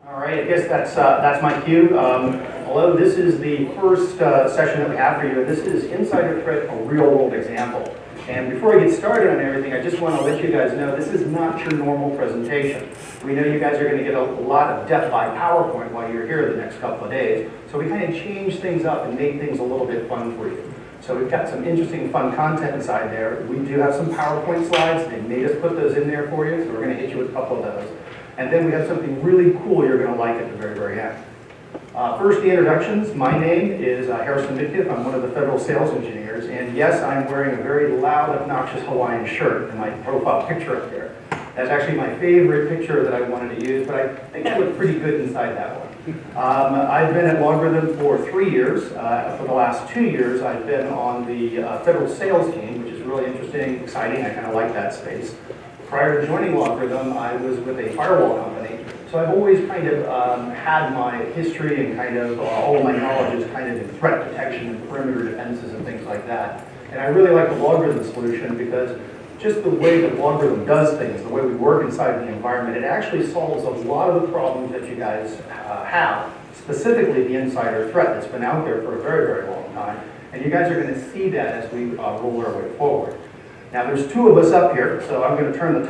All right, I guess that's my cue. Hello, this is the first session that we have for you, and this is Insider Threate, a real-world example. And before I get started on everything, I just want to let you guys know this is not your normal presentation. We know you guys are going to get a lot of depth by PowerPoint while you're here the next couple of days, so we kind of changed things up and made things a little bit fun for you. So we've got some interesting, fun content inside there. We do have some PowerPoint slides. They made us put those in there for you, so we're going to hit you with a couple of those. And then we have something really cool you're going to like at the very, very end. First, the introductions. My name is Harrison Midkiff. I'm one of the federal sales engineers. And yes, I'm wearing a very loud, obnoxious Hawaiian shirt in my profile picture up there. That's actually my favorite picture that I wanted to use, but I think I look pretty good inside that one. I've been at LogRhythm for 3 years. For the last 2 years, I've been on the federal sales team, which is really interesting, exciting. I kind of like that space. Prior to joining LogRhythm, I was with a firewall company. So I've always kind of had my history and kind of all of my knowledge is kind of in threat detection and perimeter defenses and things like that. And I really like the LogRhythm solution because just the way that LogRhythm does things, the way we work inside the environment, it actually solves a lot of the problems that you guys have, specifically the insider threat that's been out there for a very, very long time. And you guys are going to see that as we roll our way forward. Now there's two of us up here, so I'm going to turn the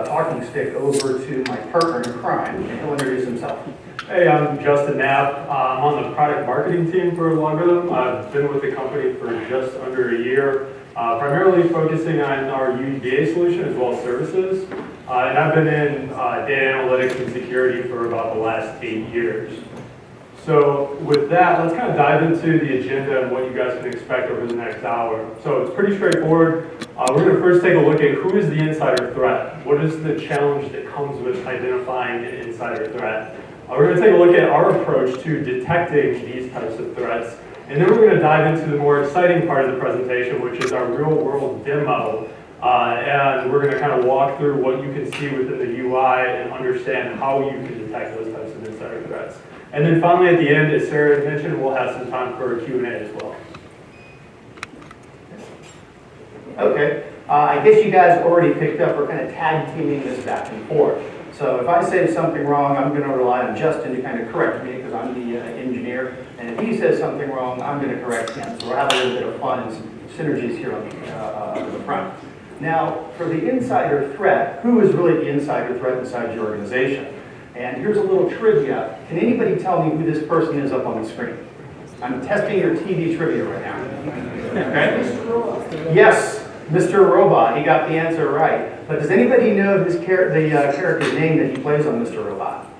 talking stick over to my partner in crime, and he'll introduce himself. Hey, I'm Justin Knapp. I'm on the product marketing team for LogRhythm. I've been with the company for just under a year, primarily focusing on our UDA solution as well as services. And I've been in data analytics and security for about the last 8 years. So with that, let's kind of dive into the agenda and what you guys can expect over the next hour. So it's pretty straightforward. We're going to first take a look at who is the insider threat. What is the challenge that comes with identifying an insider threat? We're going to take a look at our approach to detecting these types of threats. And then we're going to dive into the more exciting part of the presentation, which is our real-world demo. And we're going to kind of walk through what you can see within the UI and understand how you can detect those types of insider threats. And then finally, at the end, as Sarah mentioned, we'll have some time for a Q&A as well. Okay, I guess you guys already picked up, we're kind of tag teaming this back and forth. So if I say something wrong, I'm going to rely on Justin to kind of correct me because I'm the engineer. And if he says something wrong, I'm going to correct him. So we'll have a little bit of fun and some synergies here on the front. Now, for the insider threat, who is really the insider threat inside your organization? And here's a little trivia. Can anybody tell me who this person is up on the screen? I'm testing your TV trivia right now. Okay? Yes, Mr. Robot. He got the answer right. But does anybody know the character's name that he plays on Mr. Robot?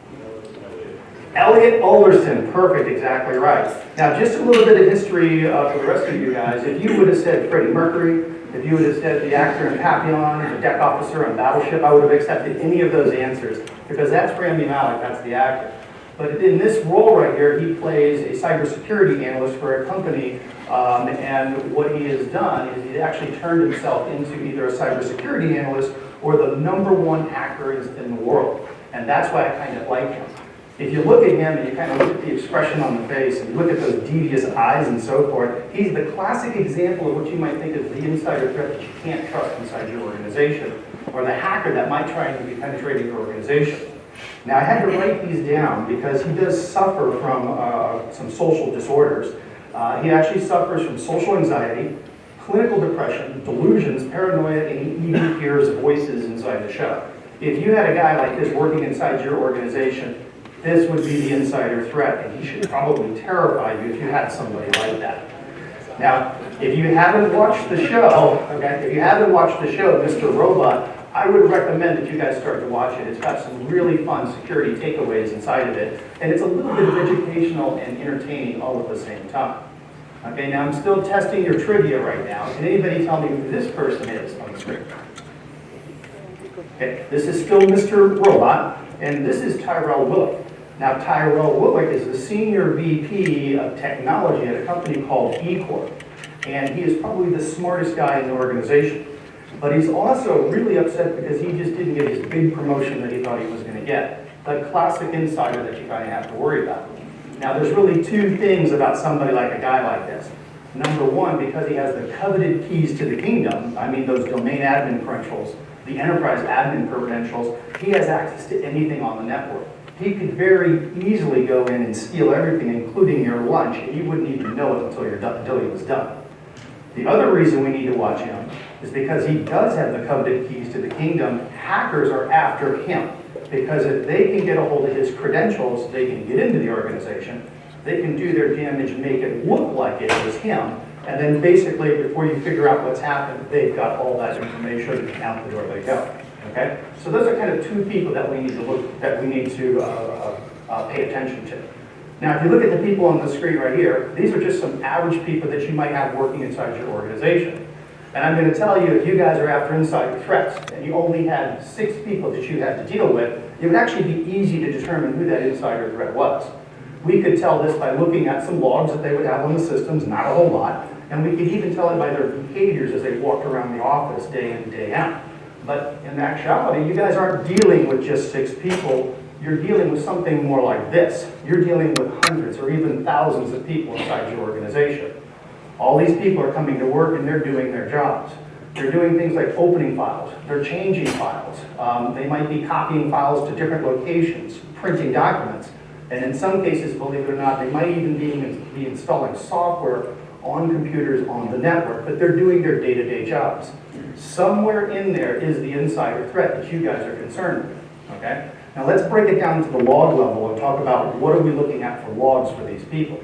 Elliot Alderson. Perfect, exactly right. Now, just a little bit of history for the rest of you guys. If you would have said Freddie Mercury, if you would have said the actor in Papillon, the deck officer on Battleship, I would have accepted any of those answers because that's Rami Malek, that's the actor. But in this role right here, he plays a cybersecurity analyst for a company, and what he has done is he's actually turned himself into either a cybersecurity analyst or the #1 hacker in the world. And that's why I kind of like him. If you look at him and you kind of look at the expression on the face and you look at those devious eyes and so forth, he's the classic example of what you might think is the insider threat that you can't trust inside your organization, or the hacker that might try to be penetrating your organization. Now, I had to write these down because he does suffer from some social disorders. He actually suffers from social anxiety, clinical depression, delusions, paranoia, and he even hears voices inside the show. If you had a guy like this working inside your organization, this would be the insider threat, and he should probably terrify you if you had somebody like that. Now, if you haven't watched the show, Mr. Robot, I would recommend that you guys start to watch it. It's got some really fun security takeaways inside of it, and it's a little bit of educational and entertaining all at the same time. Okay, now I'm still testing your trivia right now. Can anybody tell me who this person is on the screen? Okay, this is still Mr. Robot, and this is Tyrell Willick. Now, Tyrell Willick is the Senior VP of Technology at a company called eCorp, and he is probably the smartest guy in the organization. But he's also really upset because he just didn't get his big promotion that he thought he was going to get. The classic insider that you kind of have to worry about. Now, there's really two things about somebody like a guy like this. Number one, because he has the coveted keys to the kingdom, I mean those domain admin credentials, the enterprise admin credentials, he has access to anything on the network. he could very easily go in and steal everything, including your lunch, and you wouldn't even know it until he was done. The other reason we need to watch him is because he does have the coveted keys to the kingdom. Hackers are after him, because if they can get a hold of his credentials, they can get into the organization, they can do their damage, make it look like it was him, and then basically, before you figure out what's happened, they've got all that information, and out the door they go. Okay? So those are kind of two people that we need to pay attention to. Now, if you look at the people on the screen right here, these are just some average people that you might have working inside your organization. And I'm going to tell you, if you guys are after insider threats and you only had 6 people that you had to deal with, it would actually be easy to determine who that insider threat was. We could tell this by looking at some logs that they would have on the systems, not a whole lot, and we could even tell it by their behaviors as they walked around the office day in, day out. But in actuality, you guys aren't dealing with just 6 people. You're dealing with something more like this. You're dealing with hundreds or even thousands of people inside your organization. All these people are coming to work and they're doing their jobs. They're doing things like opening files. They're changing files. They might be copying files to different locations, printing documents. And in some cases, believe it or not, they might even be installing software on computers on the network, but they're doing their day-to-day jobs. Somewhere in there is the insider threat that you guys are concerned with, okay? Now let's break it down to the log level and talk about what are we looking at for logs for these people.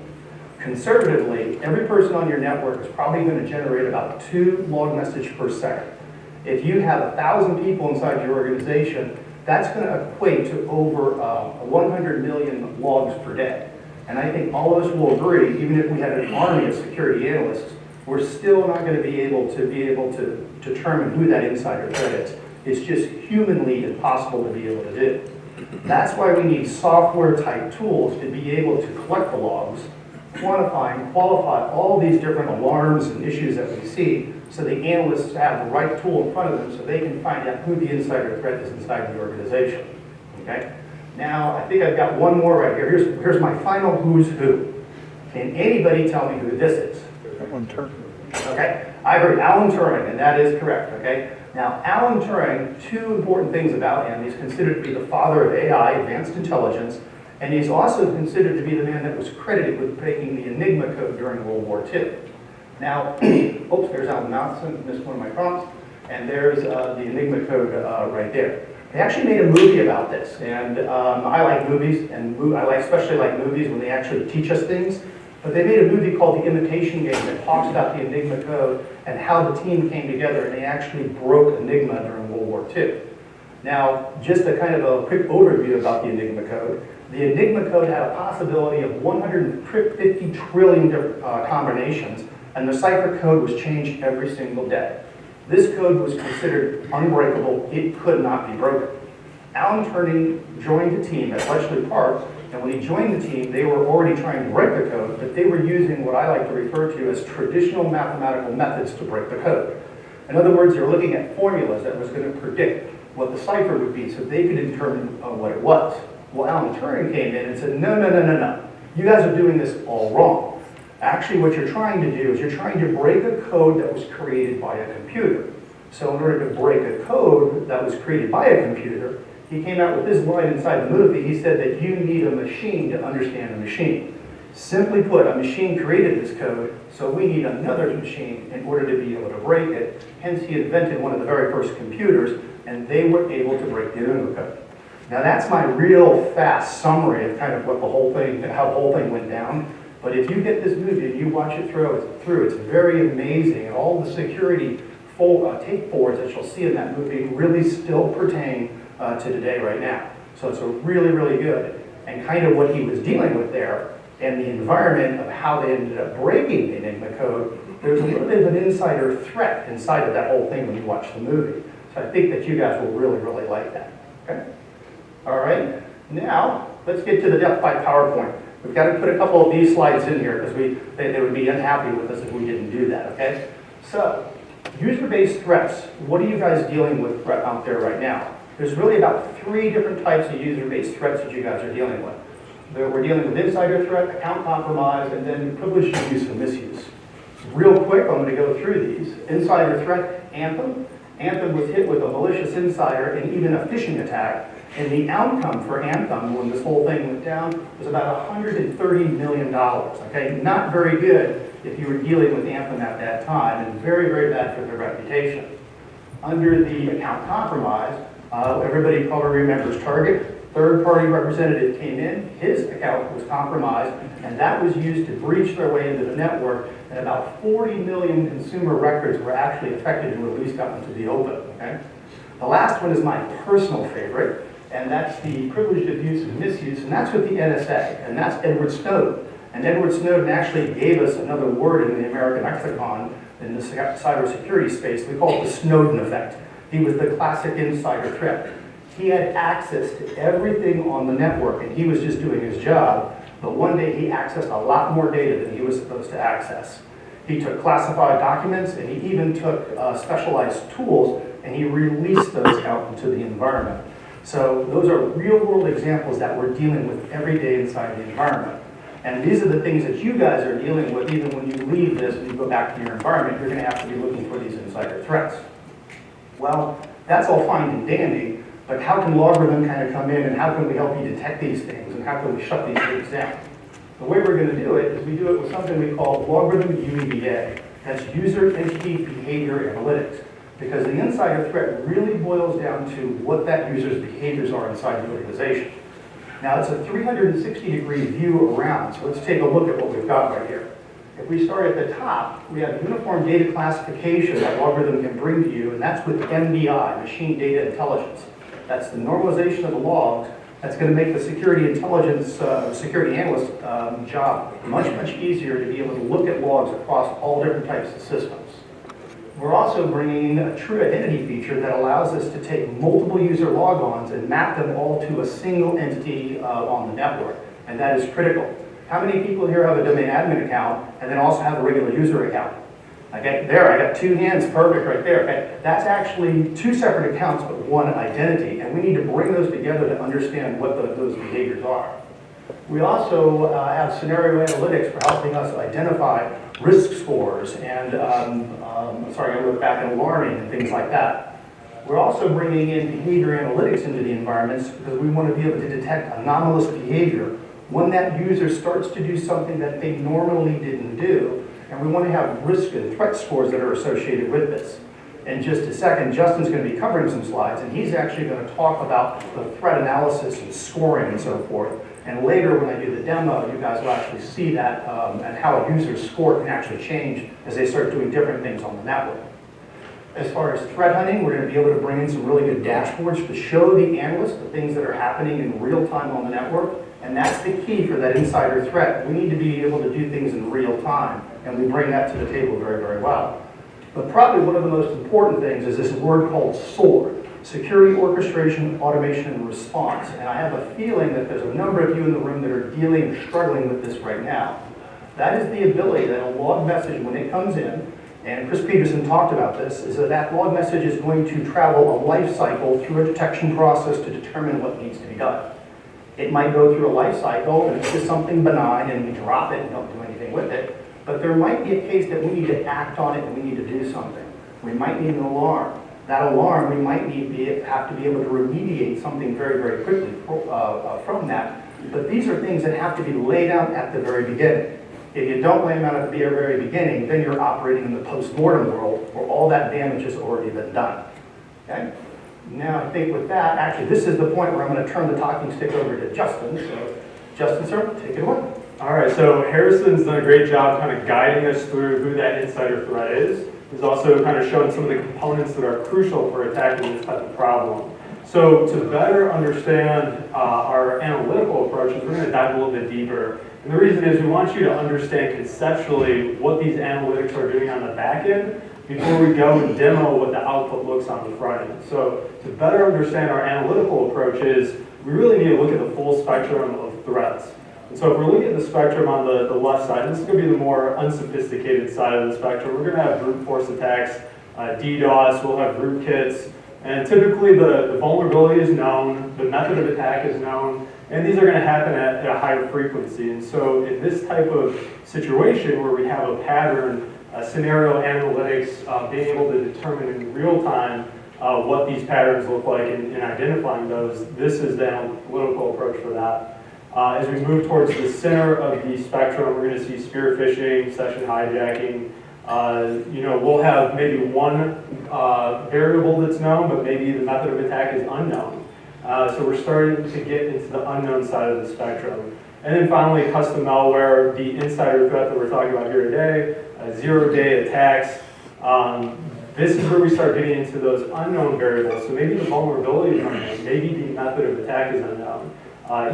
Conservatively, every person on your network is probably going to generate about 2 log messages per second. If you have 1,000 people inside your organization, that's going to equate to over 100 million logs per day. And I think all of us will agree, even if we had an army of security analysts, we're still not going to be able to determine who that insider threat is. It's just humanly impossible to be able to do. That's why we need software-type tools to be able to collect the logs, quantify and qualify all these different alarms and issues that we see, so the analysts have the right tool in front of them so they can find out who the insider threat is inside the organization. Okay? Now, I think I've got one more right here. Here's my final who's who. Can anybody tell me who this is? Alan Turing. Okay? I heard Alan Turing, and that is correct. Okay? Now, Alan Turing, 2 important things about him. He's considered to be the father of AI, advanced intelligence, and he's also considered to be the man that was credited with breaking the Enigma code during World War II. Now, oops, there's Alan Mounson, missed one of my prompts, and there's the Enigma code right there. They actually made a movie about this, and I like movies, and especially like movies when they actually teach us things. But they made a movie called The Imitation Game that talks about the Enigma code and how the team came together and they actually broke Enigma during World War II. Now, just a kind of a quick overview about the Enigma code. The Enigma code had a possibility of 150 trillion different combinations, and the cipher code was changed every single day. This code was considered unbreakable. It could not be broken. Alan Turing joined the team at Bletchley Park, and when he joined the team, they were already trying to break the code, but they were using what I like to refer to as traditional mathematical methods to break the code. In other words, they're looking at formulas that was going to predict what the cipher would be so they could determine what it was. Well, Alan Turing came in and said, no. You guys are doing this all wrong. Actually, what you're trying to do is you're trying to break a code that was created by a computer. So in order to break a code that was created by a computer, he came out with this line inside the movie. He said that you need a machine to understand a machine. Simply put, a machine created this code, so we need another machine in order to be able to break it. Hence, he invented one of the very first computers, and they were able to break the Enigma code. Now, that's my real fast summary of kind of what how the whole thing went down. But if you get this movie and you watch it through, it's very amazing, and all the security tape forwards that you'll see in that movie really still pertain to today right now. So it's a really, really good. And kind of what he was dealing with there and the environment of how they ended up breaking the Enigma code, there's a little bit of an insider threat inside of that whole thing when you watch the movie. So I think that you guys will really, really like that. Okay? All right. Now, let's get to the Death by PowerPoint. We've got to put a couple of these slides in here because they would be unhappy with us if we didn't do that, okay? So, user-based threats. What are you guys dealing with out there right now? There's really about 3 different types of user-based threats that you guys are dealing with. We're dealing with insider threat, account compromise, and then privileged use and misuse. Real quick, I'm going to go through these. Insider threat, Anthem. Anthem was hit with a malicious insider and even a phishing attack. And the outcome for Anthem when this whole thing went down was about $130 million, okay? Not very good if you were dealing with Anthem at that time, and very, very bad for their reputation. Under the account compromise, everybody probably remembers Target. Third-party representative came in, his account was compromised, and that was used to breach their way into the network, and about 40 million consumer records were actually affected and released out into the open, okay? The last one is my personal favorite, and that's the privileged abuse and misuse, and that's with the NSA, and that's Edward Snowden. And Edward Snowden actually gave us another word in the American lexicon in the cybersecurity space. We call it the Snowden effect. He was the classic insider threat. He had access to everything on the network, and he was just doing his job, but one day he accessed a lot more data than he was supposed to access. He took classified documents, and he even took specialized tools, and he released those out into the environment. So those are real-world examples that we're dealing with every day inside the environment. And these are the things that you guys are dealing with even when you leave this and you go back to your environment. You're going to have to be looking for these insider threats. Well, that's all fine and dandy, but how can LogRhythm kind of come in and how can we help you detect these things and how can we shut these things down? The way we're going to do it is we do it with something we call LogRhythm UEBA. That's User Entity Behavior Analytics. Because the insider threat really boils down to what that user's behaviors are inside the organization. Now, it's a 360-degree view around, so let's take a look at what we've got right here. If we start at the top, we have uniform data classification that LogRhythm can bring to you, and that's with MDI, Machine Data Intelligence. That's the normalization of the logs. That's going to make the security intelligence, security analyst job much, much easier to be able to look at logs across all different types of systems. We're also bringing in a true identity feature that allows us to take multiple user logons and map them all to a single entity on the network, and that is critical. How many people here have a domain admin account and then also have a regular user account? Okay, there, I got two hands, perfect right there. Okay? That's actually two separate accounts but one identity, and we need to bring those together to understand what those behaviors are. We also have scenario analytics for helping us identify risk scores and, I look back and alarming and things like that. We're also bringing in behavior analytics into the environments because we want to be able to detect anomalous behavior when that user starts to do something that they normally didn't do, and we want to have risk and threat scores that are associated with this. In just a second, Justin's going to be covering some slides, and he's actually going to talk about the threat analysis and scoring and so forth. And later, when I do the demo, you guys will actually see that and how a user's score can actually change as they start doing different things on the network. As far as threat hunting, we're going to be able to bring in some really good dashboards to show the analyst the things that are happening in real time on the network. And that's the key for that insider threat. We need to be able to do things in real time, and we bring that to the table very, very well. But probably one of the most important things is this word called SOAR. Security, Orchestration, Automation, and Response. And I have a feeling that there's a number of you in the room that are dealing and struggling with this right now. That is the ability that a log message, when it comes in, and Chris Peterson talked about this, is that that log message is going to travel a life cycle through a detection process to determine what needs to be done. It might go through a life cycle, and it's just something benign, and we drop it and don't do anything with it. But there might be a case that we need to act on it and we need to do something. We might need an alarm. That alarm, we might have to be able to remediate something very, very quickly from that. But these are things that have to be laid out at the very beginning. If you don't lay them out at the very beginning, then you're operating in the post-mortem world where all that damage has already been done. Okay? Now, I think with that, actually, this is the point where I'm going to turn the talking stick over to Justin. So, Justin, sir, take it away. All right, so Harrison's done a great job kind of guiding us through who that insider threat is. He's also kind of shown some of the components that are crucial for attacking this type of problem. So to better understand our analytical approaches, we're going to dive a little bit deeper. And the reason is we want you to understand conceptually what these analytics are doing on the back end before we go and demo what the output looks on the front end. So to better understand our analytical approaches, we really need to look at the full spectrum of threats. And so if we're looking at the spectrum on the left side, this is going to be the more unsophisticated side of the spectrum. We're going to have brute force attacks, DDoS, we'll have rootkits, and typically the vulnerability is known, the method of attack is known, And these are going to happen at a higher frequency. And so in this type of situation where we have a pattern, scenario analytics, being able to determine in real time what these patterns look like and identifying those, this is the analytical approach for that. As we move towards the center of the spectrum, we're going to see spear phishing, session hijacking. We'll have maybe one variable that's known, but maybe the method of attack is unknown. So we're starting to get into the unknown side of the spectrum. And then finally, custom malware, the insider threat that we're talking about here today, zero-day attacks. This is where we start getting into those unknown variables. So maybe the vulnerability is unknown, maybe the method of attack is unknown.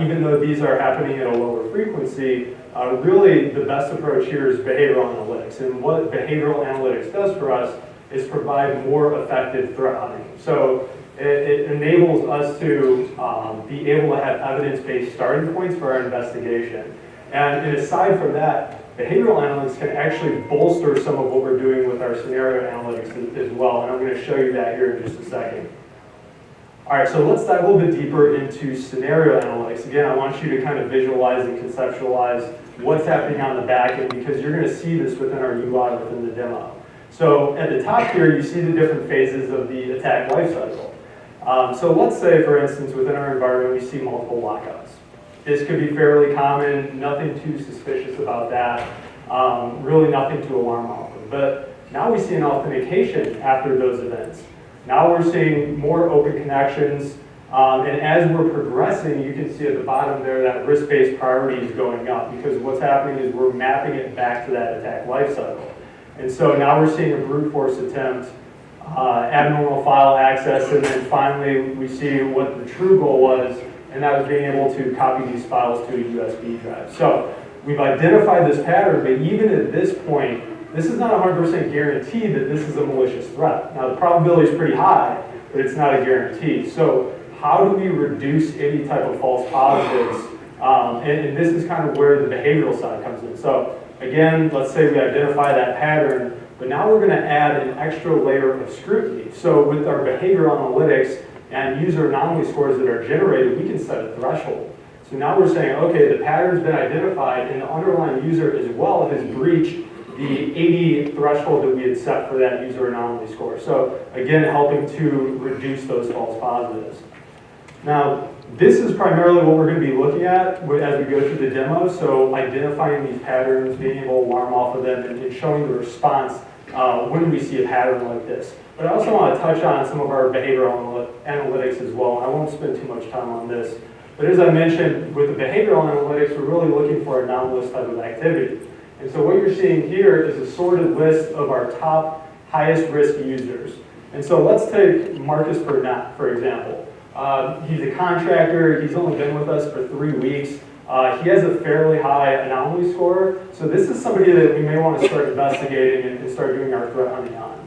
Even though these are happening at a lower frequency, really the best approach here is behavioral analytics. And what behavioral analytics does for us is provide more effective threat hunting. So it enables us to be able to have evidence-based starting points for our investigation. And aside from that, behavioral analytics can actually bolster some of what we're doing with our scenario analytics as well. And I'm going to show you that here in just a second. All right, so let's dive a little bit deeper into scenario analytics. Again, I want you to kind of visualize and conceptualize what's happening on the back end, because you're going to see this within our UI within the demo. So at the top here, you see the different phases of the attack lifecycle. So let's say, for instance, within our environment, we see multiple lockouts. This could be fairly common, nothing too suspicious about that, really nothing to alarm off of. But now we see an authentication after those events. Now we're seeing more open connections, and as we're progressing, you can see at the bottom there that risk-based priority is going up, because what's happening is we're mapping it back to that attack lifecycle. And so now we're seeing a brute force attempt, abnormal file access, and then finally we see what the true goal was, and that was being able to copy these files to a USB drive. So we've identified this pattern, but even at this point, this is not 100% guarantee that this is a malicious threat. Now the probability is pretty high, but it's not a guarantee. So how do we reduce any type of false positives? And this is kind of where the behavioral side comes in. So again, let's say we identify that pattern, but now we're going to add an extra layer of scrutiny. So with our behavioral analytics and user anomaly scores that are generated, we can set a threshold. So now we're saying, okay, the pattern's been identified, and the underlying user as well has breached the 80 threshold that we had set for that user anomaly score. So again, helping to reduce those false positives. Now, this is primarily what we're going to be looking at as we go through the demo. So identifying these patterns, being able to alarm off of them, and showing the response when we see a pattern like this. But I also want to touch on some of our behavioral analytics as well. I won't spend too much time on this. But as I mentioned, with the behavioral analytics, we're really looking for anomalous type of activity. And so what you're seeing here is a sorted list of our top highest risk users. And so let's take Marcus Burnett, for example. He's a contractor. He's only been with us for 3 weeks. He has a fairly high anomaly score. So this is somebody that we may want to start investigating and start doing our threat hunting on.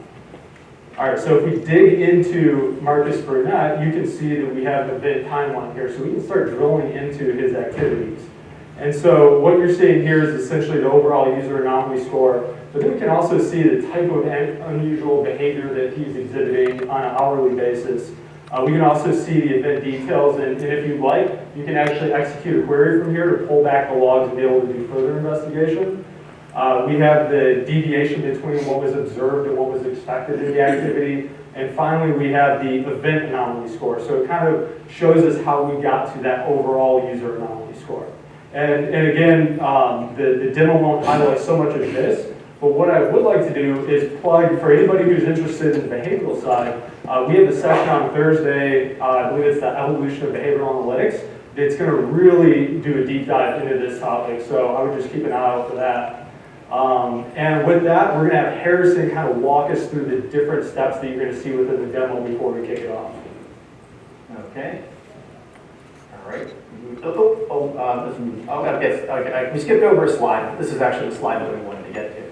All right, so if we dig into Marcus Burnett, you can see that we have an event timeline here. So we can start drilling into his activities. And so what you're seeing here is essentially the overall user anomaly score, but then we can also see the type of unusual behavior that he's exhibiting on an hourly basis. We can also see the event details, and if you'd like, you can actually execute a query from here to pull back the logs and be able to do further investigation. We have the deviation between what was observed and what was expected in the activity. And finally, we have the event anomaly score. So it kind of shows us how we got to that overall user anomaly score. And again, the demo won't highlight so much of this, but what I would like to do is plug, for anybody who's interested in the behavioral side, we have a session on Thursday, I believe it's the evolution of behavioral analytics. It's going to really do a deep dive into this topic, so I would just keep an eye out for that. And with that, we're going to have Harrison kind of walk us through the different steps that you're going to see within the demo before we kick it off. Okay. All right. We skipped over a slide. This is actually the slide that we wanted to get to.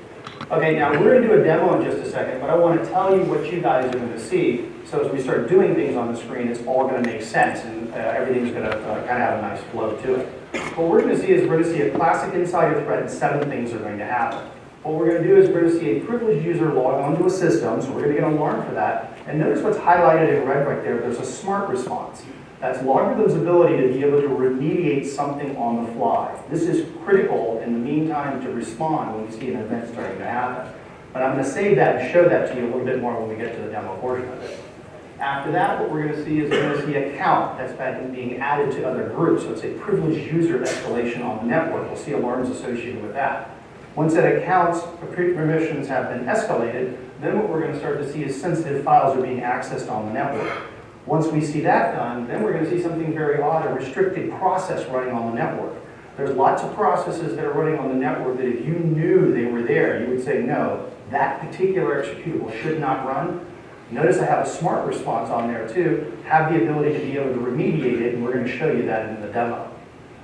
Okay, now we're going to do a demo in just a second, but I want to tell you what you guys are going to see. So as we start doing things on the screen, it's all going to make sense, and everything's going to kind of have a nice flow to it. What we're going to see is we're going to see a classic insider threat, and 7 things are going to happen. What we're going to do is we're going to see a privileged user log onto a system, so we're going to get an alarm for that. And notice what's highlighted in red right there. There's a smart response. That's LogRhythm's ability to be able to remediate something on the fly. This is critical in the meantime to respond when we see an event starting to happen. But I'm going to save that and show that to you a little bit more when we get to the demo portion of it. After that, what we're going to see is we're going to see a count that's being added to other groups. So it's a privileged user escalation on the network. We'll see alarms associated with that. Once that accounts permissions have been escalated, then what we're going to start to see is sensitive files are being accessed on the network. Once we see that done, then we're going to see something very odd, a restricted process running on the network. There's lots of processes that are running on the network that if you knew they were there, you would say, no, that particular executable should not run. Notice I have a smart response on there too, have the ability to be able to remediate it, and we're going to show you that in the demo.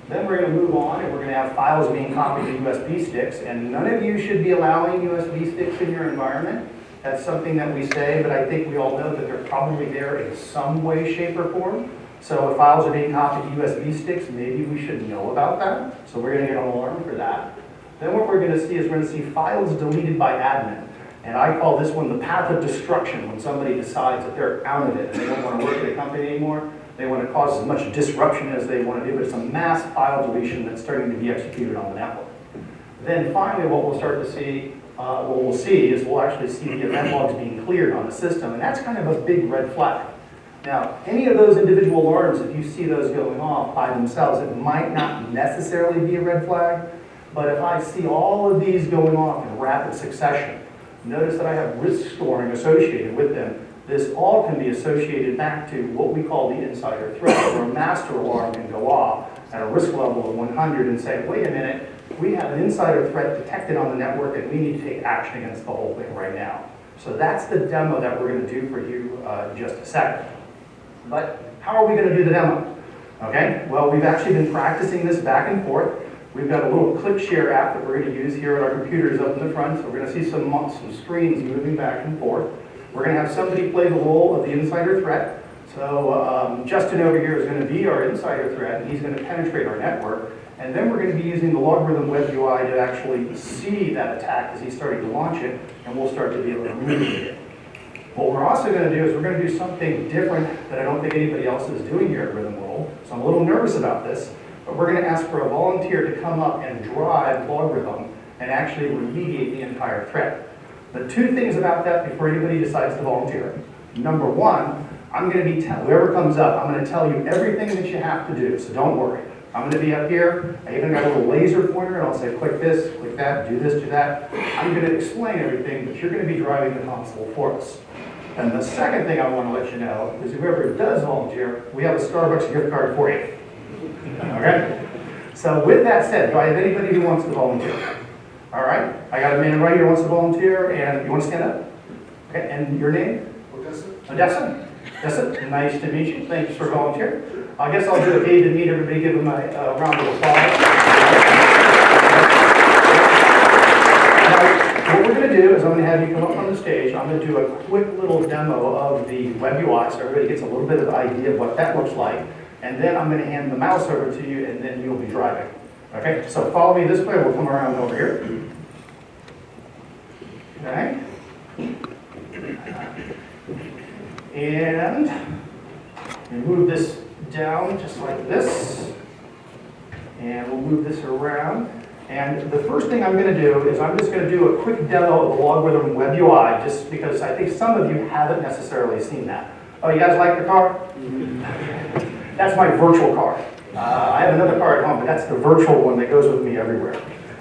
Then we're going to move on, and we're going to have files being copied to USB sticks, and none of you should be allowing USB sticks in your environment. That's something that we say, but I think we all know that they're probably there in some way, shape, or form. So if files are being copied to USB sticks, maybe we should know about that. So we're going to get an alarm for that. Then what we're going to see is we're going to see files deleted by admin. And I call this one the path of destruction, when somebody decides that they're out of it and they don't want to work at a company anymore. They want to cause as much disruption as they want to do, but it's a mass file deletion that's starting to be executed on the network. Then finally, what we'll start to see, we'll actually see the event logs being cleared on the system, and that's kind of a big red flag. Now, any of those individual alarms, if you see those going off by themselves, it might not necessarily be a red flag, but if I see all of these going off in rapid succession, notice that I have risk scoring associated with them. This all can be associated back to what we call the insider threat, where a master alarm can go off at a risk level of 100 and say, wait a minute, we have an insider threat detected on the network and we need to take action against the whole thing right now. So that's the demo that we're going to do for you in just a second. But how are we going to do the demo? Okay, well, we've actually been practicing this back and forth. We've got a little click share app that we're going to use here at our computers up in the front. So we're going to see some screens moving back and forth. We're going to have somebody play the role of the insider threat. So Justin over here is going to be our insider threat, and he's going to penetrate our network. And then we're going to be using the LogRhythm web UI to actually see that attack as he's starting to launch it, and we'll start to be able to remediate it. What we're also going to do is we're going to do something different that I don't think anybody else is doing here at RhythmWorld. So I'm a little nervous about this, but we're going to ask for a volunteer to come up and drive LogRhythm and actually remediate the entire threat. The two things about that before anybody decides to volunteer. Number one, I'm going to be whoever comes up, I'm going to tell you everything that you have to do, so don't worry. I'm going to be up here. I even got a little laser pointer, and I'll say, click this, click that, do this, do that. I'm going to explain everything, but you're going to be driving the console for us. And the second thing I want to let you know is whoever does volunteer, we have a Starbucks gift card for you. Okay? So with that said, do I have anybody who wants to volunteer? All right, I got a man right here who wants to volunteer, and you want to stand up? Okay, and your name? Odessa. Odessa? Odessa, nice to meet you. Thanks for volunteering. I guess I'll do a David meet everybody, give them a round of applause. Now, what we're going to do is I'm going to have you come up on the stage. I'm going to do a quick little demo of the web UI so everybody gets a little bit of an idea of what that looks like. And then I'm going to hand the mouse over to you, and then you'll be driving. Okay, so follow me this way. We'll come around over here. Okay. And we move this down just like this. And we'll move this around. And the first thing I'm going to do is I'm just going to do a quick demo of the LogRhythm web UI, just because I think some of you haven't necessarily seen that. Oh, you guys like the car? That's my virtual car. I have another car at home, but that's the virtual one that goes with me everywhere.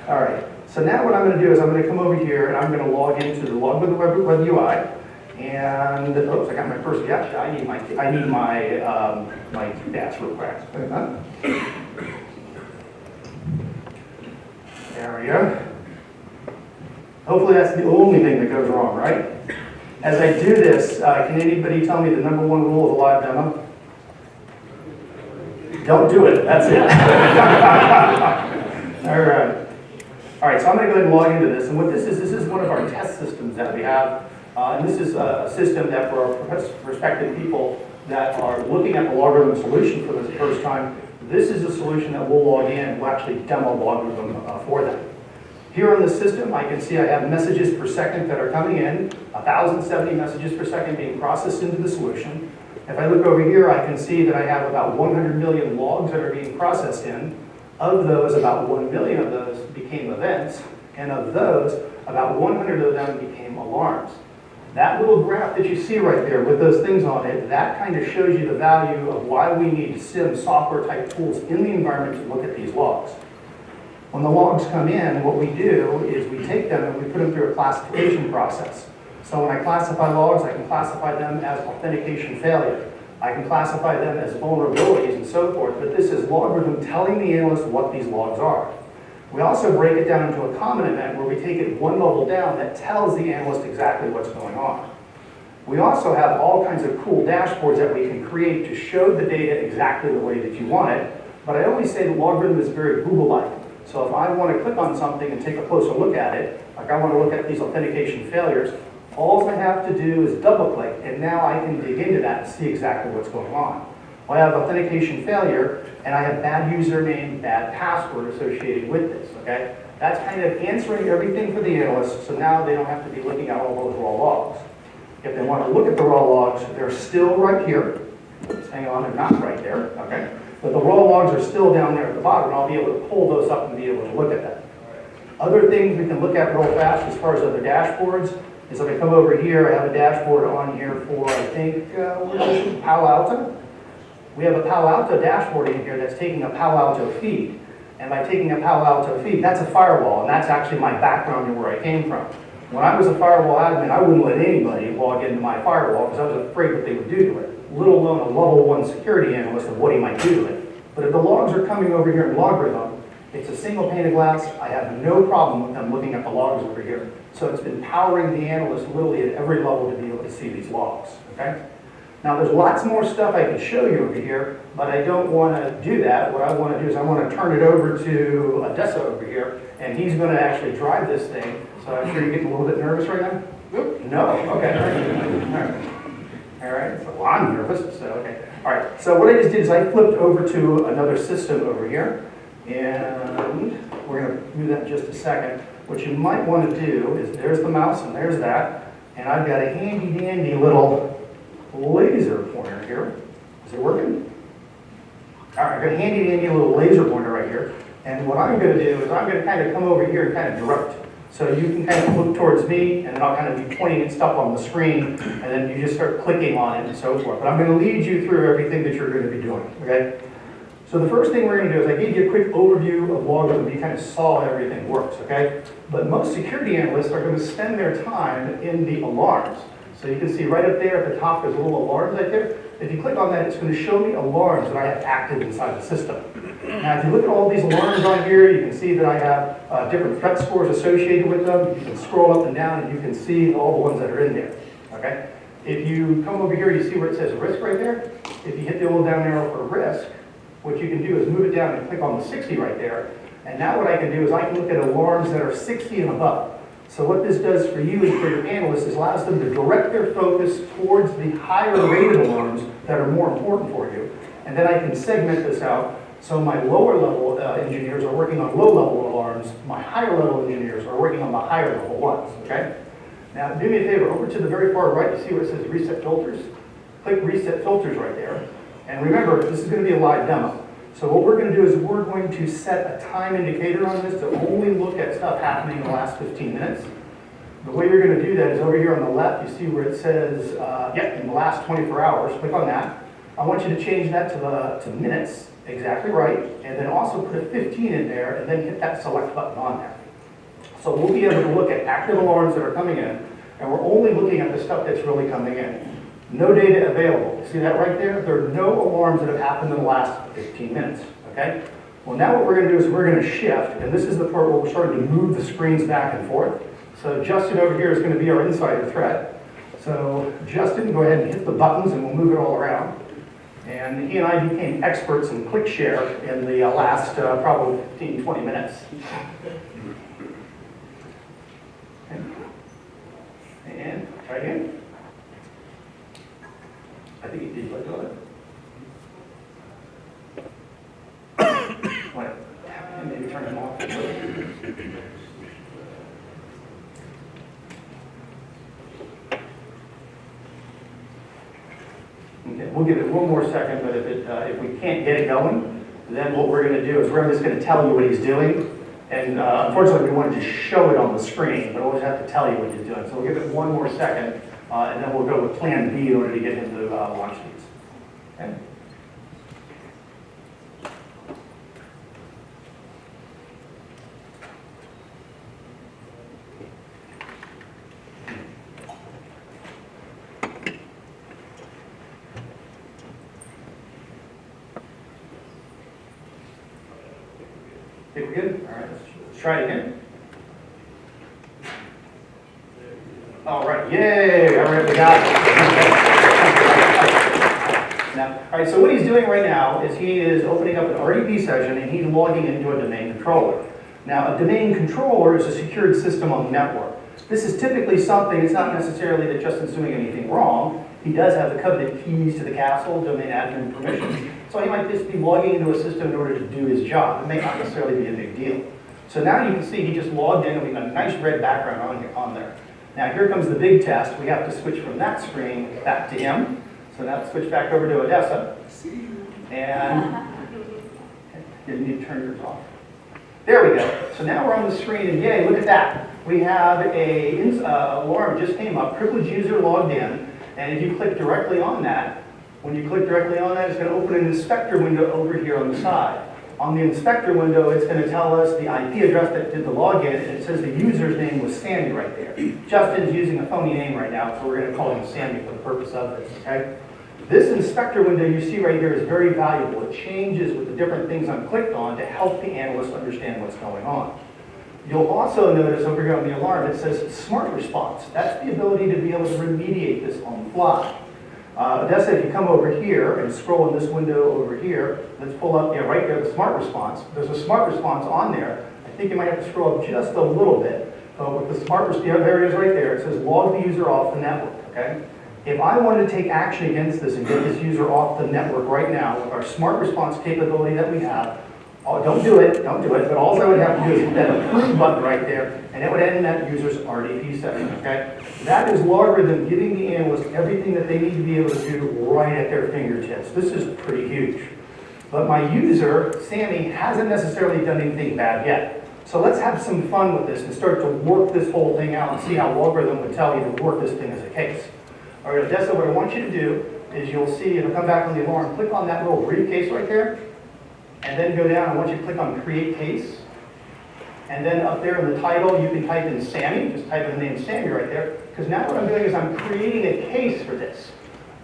All right, so now what I'm going to do is I'm going to come over here and I'm going to log into the LogRhythm web UI. And, oops, I got my first, yeah, I need my keypads real quick. There we go. Hopefully that's the only thing that goes wrong, right? As I do this, can anybody tell me the number one rule of a live demo? Don't do it, that's it. All right, so I'm going to go ahead and log into this. And what this is one of our test systems that we have. And this is a system that for our prospective people that are looking at the LogRhythm solution for the first time, this is a solution that we'll log in and we'll actually demo LogRhythm for them. Here on the system, I can see I have messages per second that are coming in, 1,070 messages per second being processed into the solution. If I look over here, I can see that I have about 100 million logs that are being processed in. Of those, about 1 million of those became events, and of those, about 100 of them became alarms. That little graph that you see right there with those things on it, that kind of shows you the value of why we need SIM software type tools in the environment to look at these logs. When the logs come in, what we do is we take them and we put them through a classification process. So when I classify logs, I can classify them as authentication failure. I can classify them as vulnerabilities and so forth, but this is LogRhythm telling the analyst what these logs are. We also break it down into a common event where we take it one level down that tells the analyst exactly what's going on. We also have all kinds of cool dashboards that we can create to show the data exactly the way that you want it, but I always say that LogRhythm is very Google-like. So if I want to click on something and take a closer look at it, like I want to look at these authentication failures, all I have to do is double click, and now I can dig into that and see exactly what's going on. Well, I have authentication failure, and I have bad username, bad password associated with this, okay? That's kind of answering everything for the analyst, so now they don't have to be looking at all those raw logs. If they want to look at the raw logs, they're still right here. Oops, hang on, they're not right there, okay? But the raw logs are still down there at the bottom, and I'll be able to pull those up and be able to look at them. Other things we can look at real fast as far as other dashboards is if I come over here, I have a dashboard on here for, I think, Palo Alto. We have a Palo Alto dashboard in here that's taking a Palo Alto feed. And by taking a Palo Alto feed, that's a firewall, and that's actually my background and where I came from. When I was a firewall admin, I wouldn't let anybody log into my firewall because I was afraid what they would do to it, let alone a level 1 security analyst of what he might do to it. But if the logs are coming over here in LogRhythm, it's a single pane of glass. I have no problem with them looking at the logs over here. So it's been powering the analyst literally at every level to be able to see these logs, okay? Now there's lots more stuff I could show you over here, but I don't want to do that. What I want to do is I want to turn it over to Odessa over here, and he's going to actually drive this thing. So I'm sure you're getting a little bit nervous right now? No? Okay. All right. So, well, I'm nervous, so okay. All right. So what I just did is I flipped over to another system over here, and we're going to do that in just a second. What you might want to do is there's the mouse, and there's that, and I've got a handy-dandy little laser pointer here. Is it working? All right, I've got a handy-dandy little laser pointer right here. And what I'm going to do is I'm going to kind of come over here and kind of direct. So you can kind of look towards me, and then I'll kind of be pointing at stuff on the screen, and then you just start clicking on it and so forth. But I'm going to lead you through everything that you're going to be doing, okay? So the first thing we're going to do is I gave you a quick overview of LogRhythm. You kind of saw how everything works, okay? But most security analysts are going to spend their time in the alarms. So you can see right up there at the top, there's a little alarms right there. If you click on that, it's going to show me alarms that I have active inside the system. Now, if you look at all these alarms on here, you can see that I have different threat scores associated with them. You can scroll up and down, and you can see all the ones that are in there, okay? If you come over here, you see where it says risk right there. If you hit the little down arrow for risk, what you can do is move it down and click on the 60 right there. And now what I can do is I can look at alarms that are 60 and above. So what this does for you and for your analysts is allows them to direct their focus towards the higher rated alarms that are more important for you. And then I can segment this out. So my lower level engineers are working on low level alarms. My higher level engineers are working on the higher level ones, okay? Now do me a favor, over to the very far right, you see where it says reset filters? Click reset filters right there. And remember, this is going to be a live demo. So what we're going to do is we're going to set a time indicator on this to only look at stuff happening in the last 15 minutes. The way you're going to do that is over here on the left, you see where it says, in the last 24 hours, click on that. I want you to change that to minutes, exactly right, and then also put a 15 in there, and then hit that select button on there. So we'll be able to look at active alarms that are coming in, and we're only looking at the stuff that's really coming in. No data available. See that right there? There are no alarms that have happened in the last 15 minutes, okay? Well, now what we're going to do is we're going to shift, and this is the part where we're starting to move the screens back and forth. So Justin over here is going to be our insider threat. So Justin, go ahead and hit the buttons, and we'll move it all around. And he and I became experts in click share in the last probably 15, 20 minutes. Okay. And try again. I think he did look on it. Wait, maybe turn him off. we'll give it one more second, but if we can't get it going, then what we're going to do is we're just going to tell you what he's doing. And unfortunately, we want to just show it on the screen, but always have to tell you what he's doing. So we'll give it one more second, and then we'll go with plan B in order to get him to launch these. Okay? Think we're good? All right, let's try it again. All right, yay! All right, we got it. Now, all right, so what he's doing right now is he is opening up an RDP session and he's logging into a domain controller. Now, a domain controller is a secured system on the network. This is typically something, it's not necessarily that Justin's doing anything wrong. He does have the covenant keys to the castle, domain admin permissions. So he might just be logging into a system in order to do his job. It may not necessarily be a big deal. So now you can see he just logged in and we got a nice red background on there. Now here comes the big test. We have to switch from that screen back to him. So now let's switch back over to Odessa. And you need to turn yours off. There we go. So now we're on the screen and yay, look at that. We have a alarm just came up, privileged user logged in. And if you click directly on that, when you click directly on that, it's going to open an inspector window over here on the side. On the inspector window, it's going to tell us the IP address that did the login, and it says the user's name was Sammy right there. Justin's using a phony name right now, so we're going to call him Sammy for the purpose of this, okay? This inspector window you see right here is very valuable. It changes with the different things I'm clicked on to help the analyst understand what's going on. You'll also notice over here on the alarm, it says smart response. That's the ability to be able to remediate this on the fly. Odessa, if you come over here and scroll in this window over here, let's pull up, right there, the smart response. There's a smart response on there. I think you might have to scroll up just a little bit. With the smart response, there it is right there. It says log the user off the network, okay? If I wanted to take action against this and get this user off the network right now with our smart response capability that we have, don't do it, but all I would have to do is hit that approve button right there, and it would end that user's RDP session, okay? That is LogRhythm giving the analyst everything that they need to be able to do right at their fingertips. This is pretty huge. But my user, Sammy, hasn't necessarily done anything bad yet. So let's have some fun with this and start to work this whole thing out and see how LogRhythm would tell you to work this thing as a case. All right, Odessa, what I want you to do is you'll see, it'll come back on the alarm, click on that little briefcase right there, and then go down. I want you to click on Create Case. And then up there in the title, you can type in Sammy. Just type in the name Sammy right there. Because now what I'm doing is I'm creating a case for this.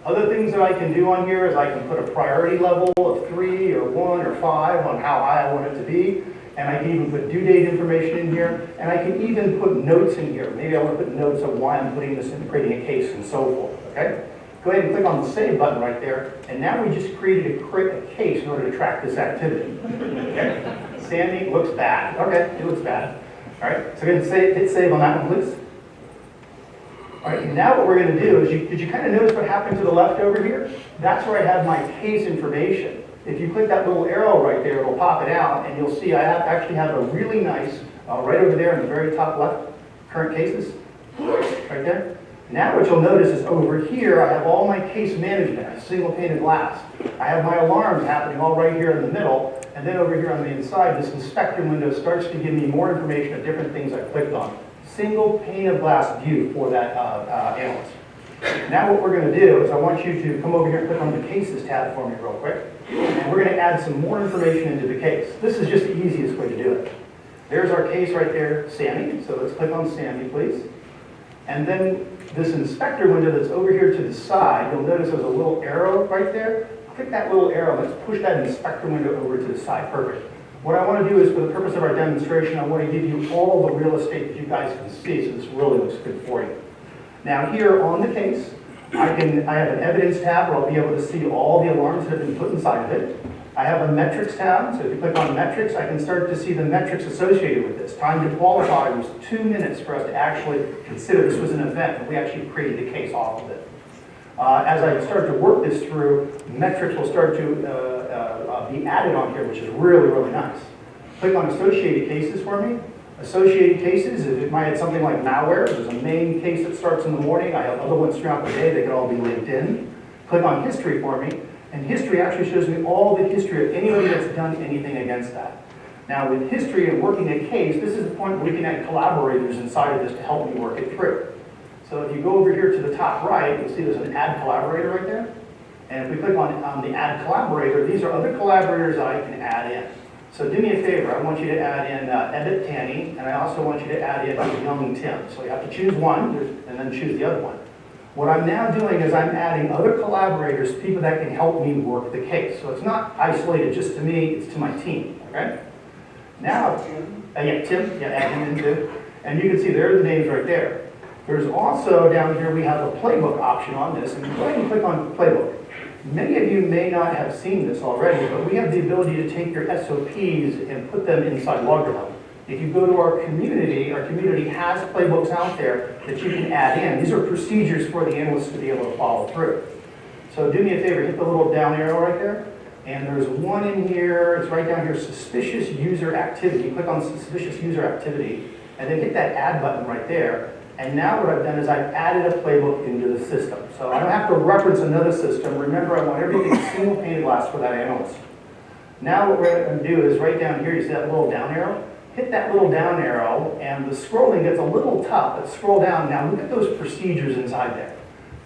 Other things that I can do on here is I can put a priority level of 3 or 1 or 5 on how high I want it to be. And I can even put due date information in here. And I can even put notes in here. Maybe I want to put notes of why I'm putting this in, creating a case and so forth. Okay? Go ahead and click on the Save button right there, and now we just created a case in order to track this activity. Okay? Sandy looks bad. Okay, it looks bad. All right, so go ahead and hit save on that one, please. All right, now what we're going to do is, did you kind of notice what happened to the left over here? That's where I have my case information. If you click that little arrow right there, it'll pop it out, and you'll see I actually have a really nice, right over there in the very top left, current cases, right there. Now what you'll notice is over here, I have all my case management, a single pane of glass. I have my alarms happening all right here in the middle, and then over here on the inside, this inspector window starts to give me more information of different things I clicked on. Single pane of glass view for that analyst. Now what we're going to do is I want you to come over here and click on the Cases tab for me real quick, and we're going to add some more information into the case. This is just the easiest way to do it. There's our case right there, Sammy. So let's click on Sammy, please. And then this inspector window that's over here to the side, you'll notice there's a little arrow right there. Click that little arrow. Let's push that inspector window over to the side. Perfect. What I want to do is, for the purpose of our demonstration, I want to give you all the real estate that you guys can see, so this really looks good for you. Now here on the case, I have an evidence tab where I'll be able to see all the alarms that have been put inside of it. I have a metrics tab, so if you click on metrics, I can start to see the metrics associated with this. Time to qualify was 2 minutes for us to actually consider this was an event, and we actually created the case off of it. As I start to work this through, metrics will start to be added on here, which is really, really nice. Click on associated cases for me. Associated cases, if it might have something like malware, there's a main case that starts in the morning. I have other ones throughout the day. They could all be linked in. Click on history for me, and history actually shows me all the history of anybody that's done anything against that. Now with history and working a case, this is the point where we can add collaborators inside of this to help me work it through. So if you go over here to the top right, you'll see there's an add collaborator right there. And if we click on the add collaborator, these are other collaborators I can add in. So do me a favor, I want you to add in Edit Tanny, and I also want you to add in Young Tim. So you have to choose one and then choose the other one. What I'm now doing is I'm adding other collaborators, people that can help me work the case. So it's not isolated just to me, it's to my team, okay? Now, Tim, add him in too. And you can see there are the names right there. There's also down here, we have a playbook option on this, and go ahead and click on playbook. Many of you may not have seen this already, but we have the ability to take your SOPs and put them inside LogRhythm. If you go to our community has playbooks out there that you can add in. These are procedures for the analysts to be able to follow through. So do me a favor, hit the little down arrow right there. And there's one in here, it's right down here, suspicious user activity. Click on suspicious user activity, and then hit that add button right there. And now what I've done is I've added a playbook into the system. So I don't have to reference another system. Remember, I want everything single pane of glass for that analyst. Now what we're going to do is right down here, you see that little down arrow? Hit that little down arrow, and the scrolling gets a little tough, but scroll down. Now look at those procedures inside there.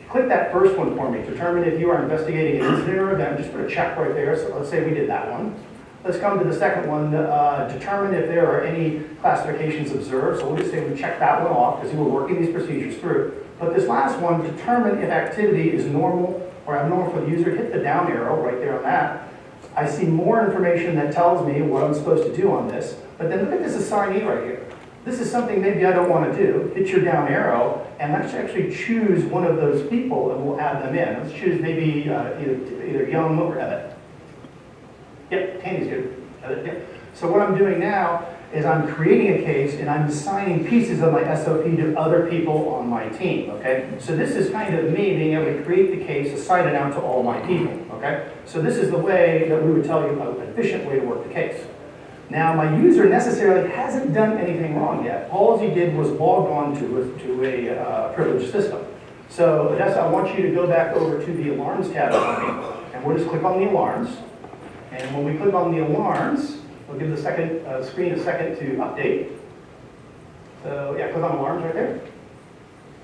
Click that first one for me. Determine if you are investigating an incident or event. Just put a check right there. So let's say we did that one. Let's come to the second one. Determine if there are any classifications observed. So we'll just say we check that one off because we're working these procedures through. But this last one, determine if activity is normal or abnormal for the user. Hit the down arrow right there on that. I see more information that tells me what I'm supposed to do on this. But then look at this assignee right here. This is something maybe I don't want to do. Hit your down arrow, and let's actually choose one of those people, and we'll add them in. Let's choose maybe either Young or Edit. Yep, Tanny's good. Edit, yep. So what I'm doing now is I'm creating a case, and I'm assigning pieces of my SOP to other people on my team, okay? So this is kind of me being able to create the case, assign it out to all my people, okay? So this is the way that we would tell you an efficient way to work the case. Now, my user necessarily hasn't done anything wrong yet. All he did was log on to a privileged system. So, Odessa, I want you to go back over to the Alarms tab for me, and we'll just click on the Alarms. And when we click on the Alarms, we'll give the screen a second to update. So, yeah, click on Alarms right there.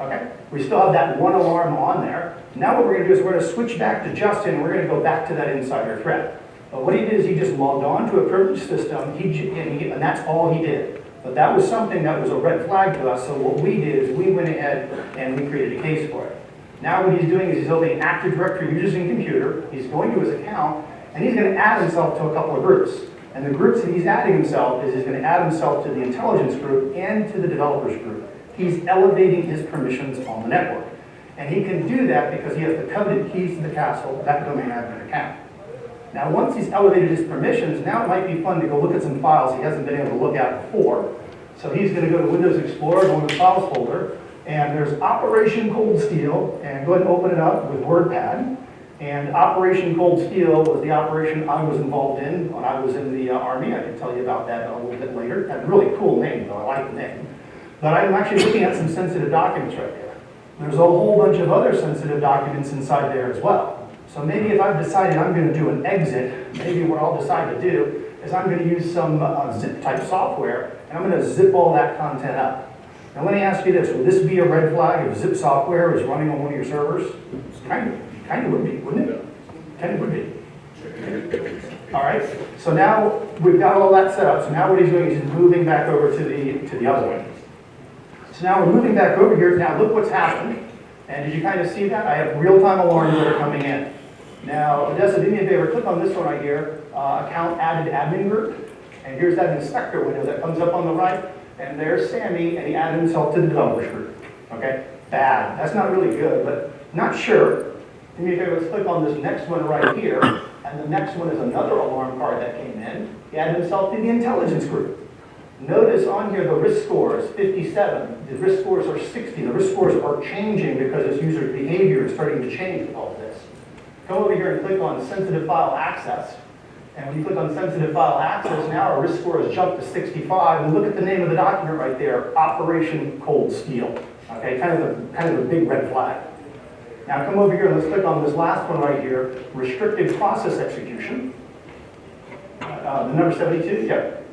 Okay, we still have that one alarm on there. Now what we're going to do is we're going to switch back to Justin, and we're going to go back to that insider threat. What he did is he just logged on to a privileged system, and that's all he did. But that was something that was a red flag to us, so what we did is we went ahead and we created a case for it. Now what he's doing is he's opening Active Directory users in computer, he's going to his account, and he's going to add himself to a couple of groups. And the groups that he's adding himself is he's going to add himself to the intelligence group and to the developers group. He's elevating his permissions on the network. And he can do that because he has the coveted keys to the castle, that domain admin account. Now, once he's elevated his permissions, now it might be fun to go look at some files he hasn't been able to look at before. So he's going to go to Windows Explorer, go to the Files folder, and there's Operation Cold Steel, and go ahead and open it up with WordPad. And Operation Cold Steel was the operation I was involved in when I was in the Army. I can tell you about that a little bit later. That's a really cool name, though. I like the name. But I'm actually looking at some sensitive documents right there. There's a whole bunch of other sensitive documents inside there as well. So maybe if I've decided I'm going to do an exit, maybe what I'll decide to do is I'm going to use some zip type software, and I'm going to zip all that content up. Now let me ask you this, would this be a red flag if zip software is running on one of your servers? Kind of would be, wouldn't it? Kind of would be. All right, so now we've got all that set up, so now what he's doing is he's moving back over to the other one. So now we're moving back over here, now look what's happened. And did you kind of see that? I have real-time alarms that are coming in. Now, Odessa, do me a favor, click on this one right here, Account Added Admin Group, and here's that inspector window that comes up on the right, and there's Sammy, and he added himself to the developers group. Okay, bad. That's not really good, but not sure. Do me a favor, let's click on this next one right here, and the next one is another alarm card that came in. He added himself to the intelligence group. Notice on here the risk score is 57. The risk scores are 60. The risk scores are changing because this user's behavior is starting to change with all of this. Come over here and click on Sensitive File Access. And when you click on Sensitive File Access, now our risk score has jumped to 65. And look at the name of the document right there, Operation Cold Steel. Okay, kind of a big red flag. Now come over here and let's click on this last one right here, restricted process execution. The number 72,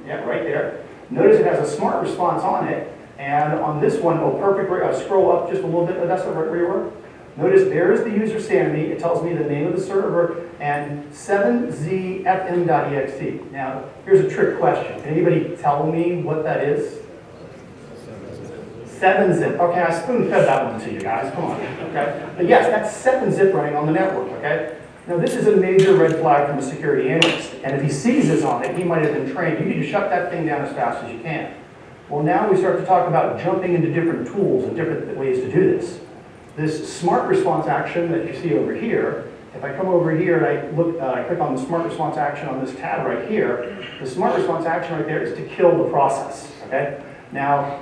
yeah, right there. Notice it has a smart response on it, and on this one, oh, perfect, scroll up just a little bit, that's right where you were. Notice there is the user Sammy, it tells me the name of the server, and 7zfm.exe. Now, here's a trick question. Can anybody tell me what that is? 7-zip. Okay, I spoon-fed that one to you guys, come on, okay? But yes, that's 7-zip running on the network, okay? Now, this is a major red flag from a security analyst, and if he sees this on it, he might have been trained. You need to shut that thing down as fast as you can. Well, now we start to talk about jumping into different tools and different ways to do this. This smart response action that you see over here, if I come over here and I click on the smart response action on this tab right here, the smart response action right there is to kill the process, okay? Now,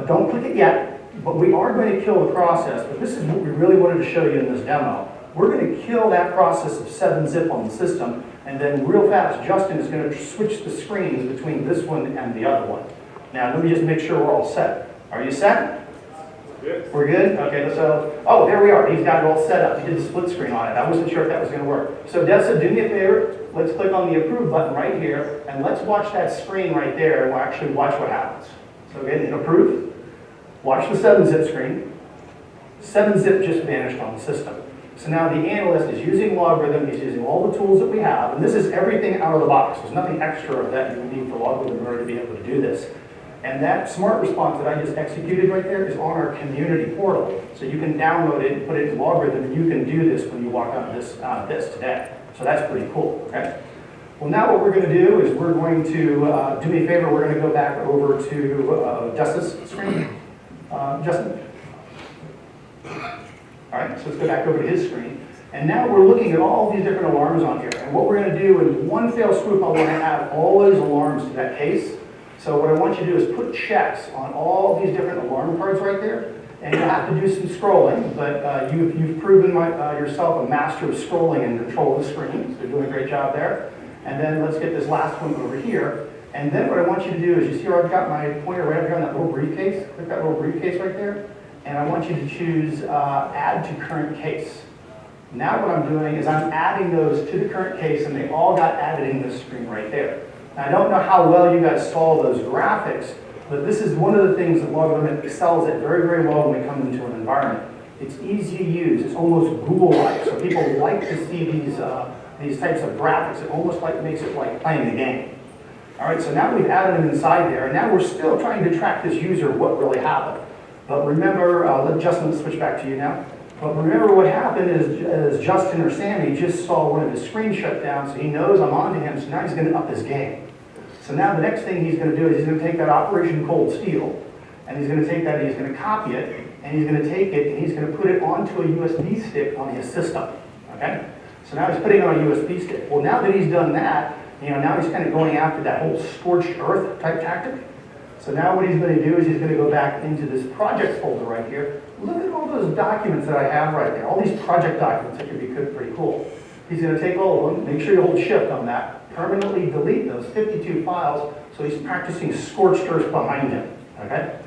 don't click it yet, but we are going to kill the process, but this is what we really wanted to show you in this demo. We're going to kill that process of 7-zip on the system, and then real fast, Justin is going to switch the screens between this one and the other one. Now, let me just make sure we're all set. Are you set? Yes. We're good? Okay, so, oh, there we are. He's got it all set up. He did the split screen on it. I wasn't sure if that was going to work. So, Dessa, do me a favor. Let's click on the approve button right here, and let's watch that screen right there, and we'll actually watch what happens. So, again, hit approve. Watch the 7-zip screen. 7-zip just vanished on the system. So now the analyst is using LogRhythm, he's using all the tools that we have, and this is everything out of the box. There's nothing extra that you would need for LogRhythm in order to be able to do this. And that smart response that I just executed right there is on our community portal. So you can download it and put it in LogRhythm, and you can do this when you walk out of this today. So that's pretty cool, okay? Well, now what we're going to do is we're going to, do me a favor, we're going to go back over to Justice's screen. Justin? All right, so let's go back over to his screen. And now we're looking at all these different alarms on here. And what we're going to do in one fell swoop, I want to add all those alarms to that case. So what I want you to do is put checks on all these different alarm cards right there. And you'll have to do some scrolling, but you've proven yourself a master of scrolling and control of the screen. So you're doing a great job there. And then let's get this last one over here. And then what I want you to do is, you see where I've got my pointer right up here on that little briefcase? Click that little briefcase right there. And I want you to choose Add to Current Case. Now what I'm doing is I'm adding those to the current case, and they all got added in this screen right there. Now, I don't know how well you guys saw those graphics, but this is one of the things that LogRhythm excels at very, very well when we come into an environment. It's easy to use. It's almost Google-like, so people like to see these types of graphics. It almost makes it like playing the game. All right, so now we've added them inside there, and now we're still trying to track this user what really happened. But remember, let Justin switch back to you now. But remember what happened is Justin or Sammy just saw one of his screens shut down, so he knows I'm on to him, so now he's going to up his game. So now the next thing he's going to do is he's going to take that Operation Cold Steel, and he's going to take that and he's going to copy it, and he's going to take it and he's going to put it onto a USB stick on his system, okay? So now he's putting it on a USB stick. Well, now that he's done that, now he's kind of going after that whole scorched earth type tactic. So now what he's going to do is he's going to go back into this projects folder right here. Look at all those documents that I have right there, all these project documents that could be pretty cool. He's going to take all of them, make sure you hold shift on that, permanently delete those 52 files, so he's practicing scorched earth behind him, okay?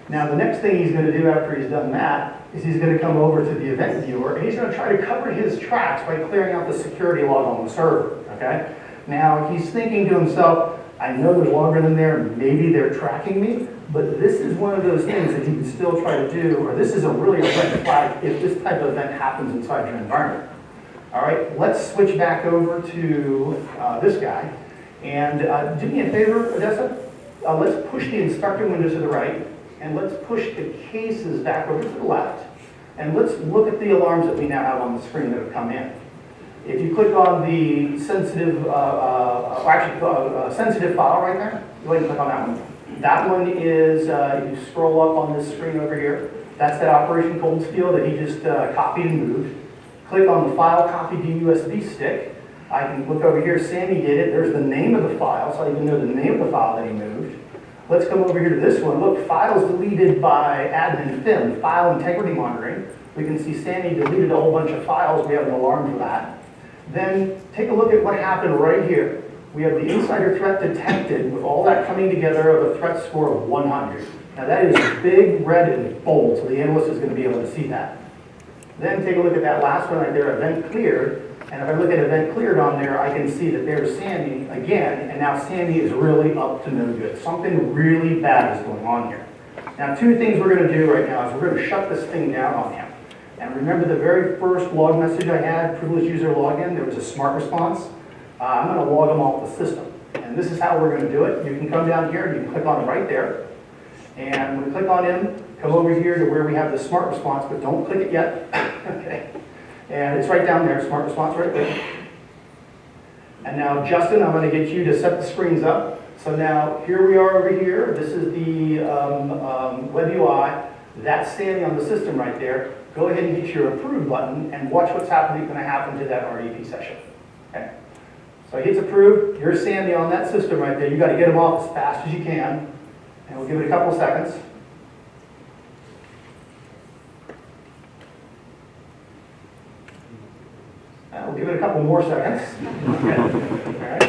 Now the next thing he's going to do after he's done that is he's going to come over to the event viewer, and he's going to try to cover his tracks by clearing out the security log on the server, okay? Now he's thinking to himself, I know there's LogRhythm there, maybe they're tracking me, but this is one of those things that you can still try to do, or this is a really red flag if this type of event happens inside your environment. All right, let's switch back over to this guy. And do me a favor, Odessa. Let's push the inspector window to the right, and let's push the cases back over to the left. And let's look at the alarms that we now have on the screen that have come in. If you click on the sensitive, sensitive file right there, go ahead and click on that one. That one is, if you scroll up on this screen over here, that's that Operation Cold Steel that he just copied and moved. Click on the file copy to USB stick. I can look over here, Sammy did it. There's the name of the file, so I even know the name of the file that he moved. Let's come over here to this one. Look, files deleted by admin FIM, file integrity monitoring. We can see Sammy deleted a whole bunch of files. We have an alarm for that. Then take a look at what happened right here. We have the insider threat detected with all that coming together of a threat score of 100. Now that is big, red, and bold, so the analyst is going to be able to see that. Then take a look at that last one right there, event cleared. And if I look at event cleared on there, I can see that there's Sandy again, and now Sandy is really up to no good. Something really bad is going on here. Now, two things we're going to do right now is we're going to shut this thing down on him. And remember the very first log message I had, privileged user login, there was a smart response. I'm going to log him off the system. And this is how we're going to do it. You can come down here and you can click on it right there. And when you click on him, come over here to where we have the smart response, but don't click it yet. Okay. And it's right down there, smart response right there. And now, Justin, I'm going to get you to set the screens up. So now, here we are over here. This is the web UI. That's standing on the system right there. Go ahead and hit your approve button and watch what's going to happen to that RDP session. Okay. So he hits approve. Here's Sandy on that system right there. You got to get him off as fast as you can. And we'll give it a couple seconds. We'll give it a couple more seconds. Okay. All right.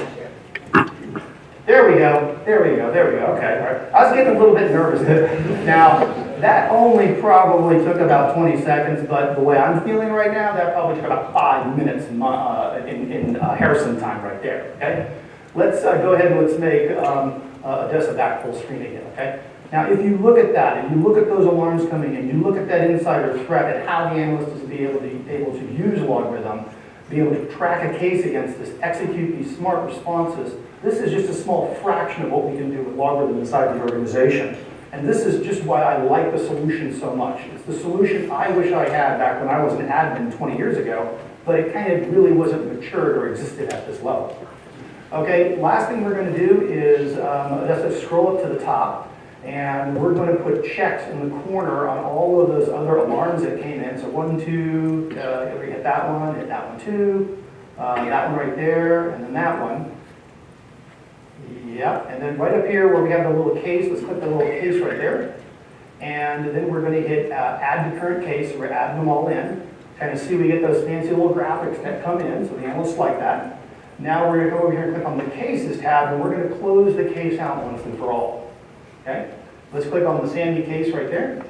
There we go. There we go. There we go. Okay. All right. I was getting a little bit nervous there. Now, that only probably took about 20 seconds, but the way I'm feeling right now, that probably took about 5 minutes in Harrison time right there. Okay. Let's go ahead and let's make Odessa back full screen again. Okay. Now, if you look at that, and you look at those alarms coming in, you look at that insider threat and how the analyst is able to use LogRhythm, be able to track a case against this, execute these smart responses, this is just a small fraction of what we can do with LogRhythm inside the organization. And this is just why I like the solution so much. It's the solution I wish I had back when I was an admin 20 years ago, but it kind of really wasn't matured or existed at this level. Okay, last thing we're going to do is just scroll up to the top. And we're going to put checks in the corner on all of those other alarms that came in. So 1, 2, we hit that one too, that one right there, and then that one. Yep, and then right up here where we have the little case, let's click the little case right there. And then we're going to hit add to current case, so we're adding them all in. Kind of see we get those fancy little graphics that come in, so the analysts like that. Now we're going to go over here and click on the cases tab, and we're going to close the case out once and for all. Okay, let's click on the Sandy case right there.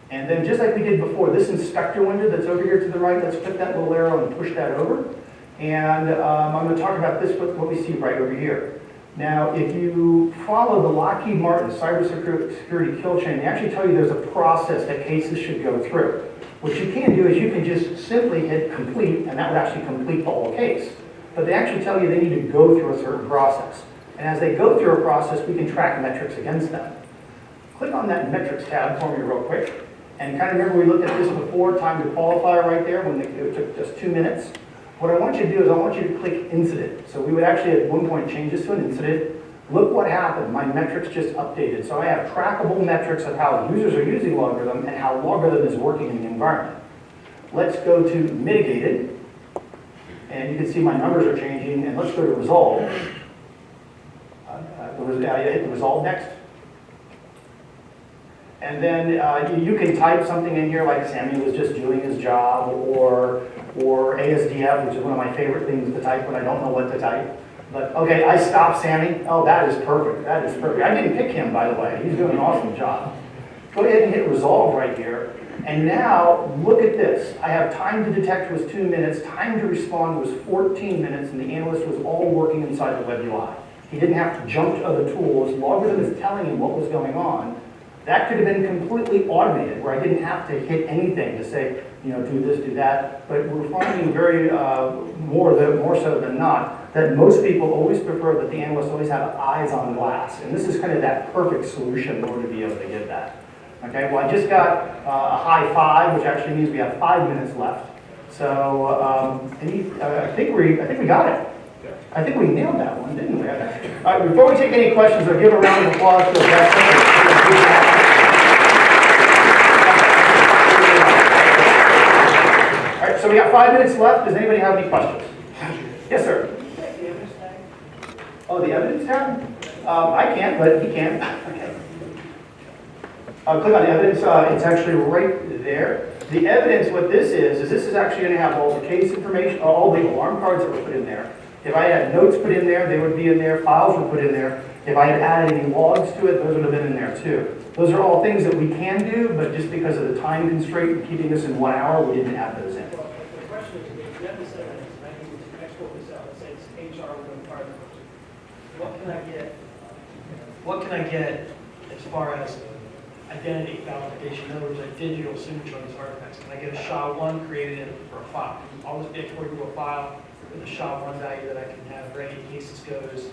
And then just like we did before, this inspector window that's over here to the right, let's click that little arrow and push that over. And I'm going to talk about this, what we see right over here. Now, if you follow the Lockheed Martin cybersecurity kill chain, they actually tell you there's a process that cases should go through. What you can do is you can just simply hit complete, and that would actually complete the whole case. But they actually tell you they need to go through a certain process. And as they go through a process, we can track metrics against them. Click on that metrics tab for me real quick. And kind of remember we looked at this before, time to qualify right there, when it took just 2 minutes. What I want you to do is I want you to click incident. So we would actually at one point change this to an incident. Look what happened. My metrics just updated. So I have trackable metrics of how users are using LogRhythm and how LogRhythm is working in the environment. Let's go to mitigated. And you can see my numbers are changing. And let's go to resolve. Hit the resolve next. And then you can type something in here like Sammy was just doing his job, or ASDF, which is one of my favorite things to type when I don't know what to type. But okay, I stopped Sammy. Oh, that is perfect. That is perfect. I didn't pick him, by the way. He's doing an awesome job. Go ahead and hit resolve right here. And now look at this. I have time to detect was 2 minutes, time to respond was 14 minutes, and the analyst was all working inside the web UI. He didn't have to jump to other tools. LogRhythm is telling him what was going on. That could have been completely automated, where I didn't have to hit anything to say, do this, do that. But we're finding very more so than not that most people always prefer that the analysts always have eyes on glass, and this is kind of that perfect solution in order to be able to get that. Okay. Well, I just got a high 5, which actually means we have 5 minutes left. So I think we got it. I think we nailed that one, didn't we? All right, before we take any questions, I'll give a round of applause to the All right, so we got 5 minutes left. Does anybody have any questions? Yes, sir. Oh, the evidence tab? I can't, but he can. Okay. Click on evidence. It's actually right there. The evidence, what this is this is actually going to have all the case information, all the alarm cards that were put in there. If I had notes put in there, they would be in there, files were put in there. If I had added any logs to it, those would have been in there too. Those are all things that we can do, but just because of the time constraint and keeping us in 1 hour, we didn't add those in. Well, the question is, if you have this evidence, and I need to export this out, let's say it's HR with a partner, what can I get as far as identity validation? In other words, a digital signature on these artifacts. Can I get a SHA-1 created for a file? Can all this be exported to a file with a SHA-1 value that I can have for any cases goes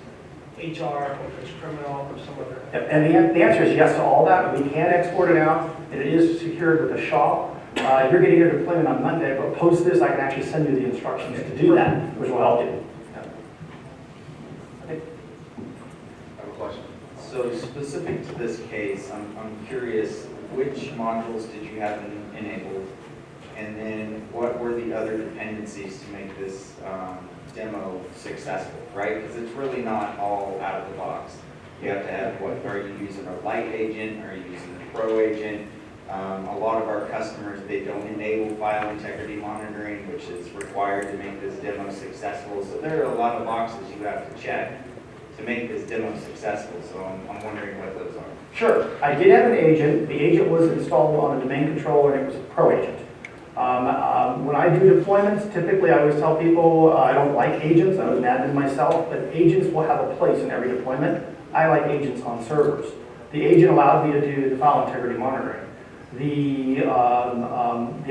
HR, or if it's criminal, or some other? And the answer is yes to all that. We can export it out, and it is secured with a SHA. You're getting your deployment on Monday, but post this, I can actually send you the instructions to do that, which will help you. I have a question. So specific to this case, I'm curious, which modules did you have enabled? And then what were the other dependencies to make this demo successful, right? Because it's really not all out of the box. You have to have what, are you using a light agent? Are you using a pro agent? A lot of our customers, they don't enable file integrity monitoring, which is required to make this demo successful. So there are a lot of boxes you have to check to make this demo successful. So I'm wondering what those are. Sure. I did have an agent. The agent was installed on a domain controller, and it was a pro agent. When I do deployments, typically I always tell people I don't like agents. I was an admin myself, but agents will have a place in every deployment. I like agents on servers. The agent allowed me to do the file integrity monitoring. The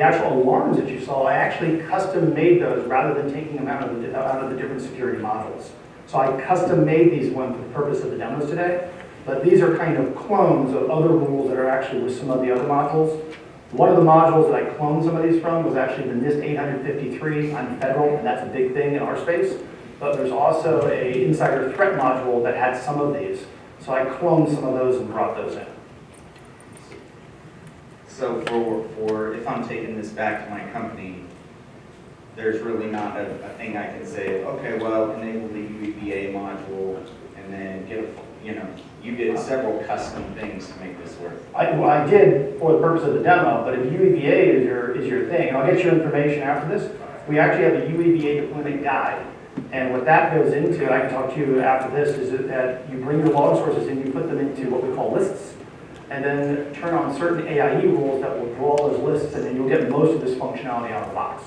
actual alarms that you saw, I actually custom made those rather than taking them out of the different security modules. So I custom made these ones for the purpose of the demos today. But these are kind of clones of other rules that are actually with some of the other modules. One of the modules that I cloned some of these from was actually the NIST 853 on federal, and that's a big thing in our space. But there's also a Insider Threate module that had some of these. So I cloned some of those and brought those in. So for if I'm taking this back to my company, there's really not a thing I can say, okay, well, enable the UEBA module and then get you did several custom things to make this work. I did for the purpose of the demo, but if UEBA is your thing, and I'll get you information after this, we actually have a UEBA deployment guide. And what that goes into, and I can talk to you after this, is that you bring your log sources and you put them into what we call lists, and then turn on certain AIE rules that will draw those lists, and then you'll get most of this functionality out of the box.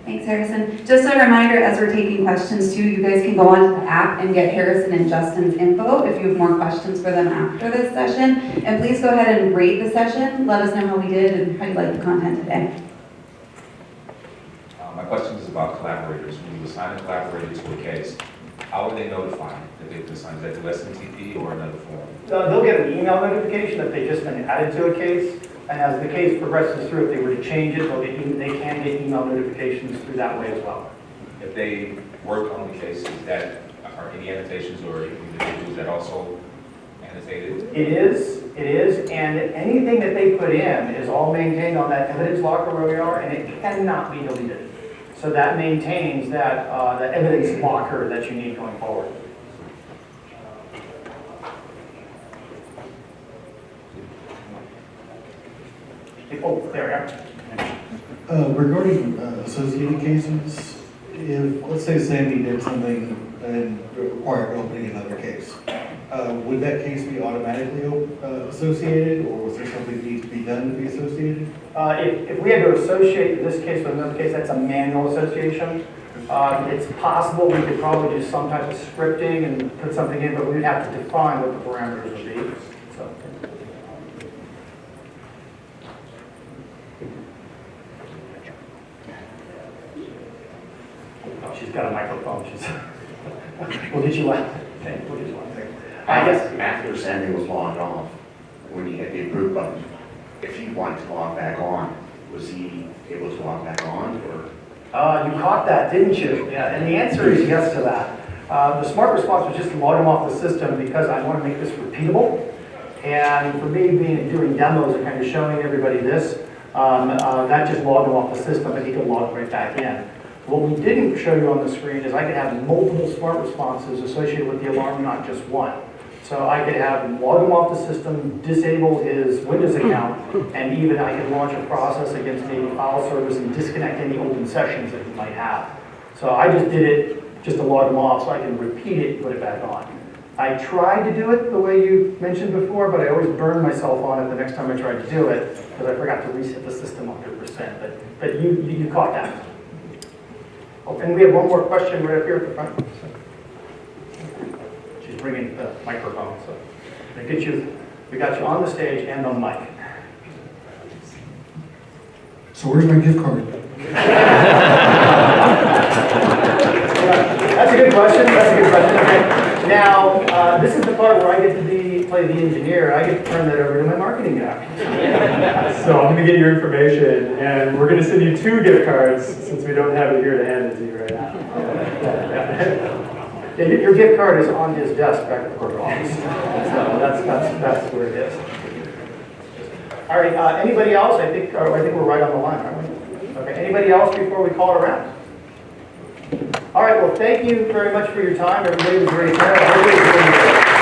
Thanks, Harrison. Just a reminder, as we're taking questions too, you guys can go onto the app and get Harrison and Justin's info if you have more questions for them after this session. And please go ahead and rate the session. Let us know how we did and how you like the content today. My question is about collaborators. When you assign a collaborator to a case, how are they notified that they've been assigned? Is that through SMTP or another form? They'll get an email notification that they've just been added to a case. And as the case progresses through, if they were to change it, they can get email notifications through that way as well. If they work on the cases, that are any annotations or individuals that also annotated? It is, and anything that they put in is all maintained on that evidence locker where we are, and it cannot be deleted. So that maintains that evidence locker that you need going forward. Oh, there we are. Regarding associated cases, if, let's say Sandy did something and required opening another case, would that case be automatically associated, or was there something that needs to be done to be associated? If we had to associate this case with another case, that's a manual association. It's possible we could probably do some type of scripting and put something in, but we'd have to define what the parameters would be. So. Oh, she's got a microphone. We'll get you one. Okay, we'll get you one. Yes. After Sandy was logged off, when he hit the approve button, if he wanted to log back on, was he able to log back on, or? You caught that, didn't you? Yeah, and the answer is yes to that. The smart response was just to log him off the system because I want to make this repeatable. And for me, doing demos and kind of showing everybody this, that just logged him off the system, and he could log right back in. What we didn't show you on the screen is I could have multiple smart responses associated with the alarm, not just one. So I could have him log him off the system, disable his Windows account, and even I could launch a process against maybe file servers and disconnect any open sessions that he might have. So I just did it just to log them off so I can repeat it and put it back on. I tried to do it the way you mentioned before, but I always burned myself on it the next time I tried to do it because I forgot to reset the system 100%. But you caught that. Oh, and we have one more question right up here at the front. She's bringing the microphone, so we got you on the stage and on mic. So where's my gift card? That's a good question. Okay. Now, this is the part where I get to play the engineer. I get to turn that over to my marketing guy. So I'm going to get your information, and we're going to send you 2 gift cards since we don't have it here to hand it to you right now. Yeah, your gift card is on his desk back at the corporate office. So that's where it is. All right. Anybody else? I think we're right on the line, aren't we? Okay. Anybody else before we call it a wrap? All right. Well, thank you very much for your time. Everybody was very fair.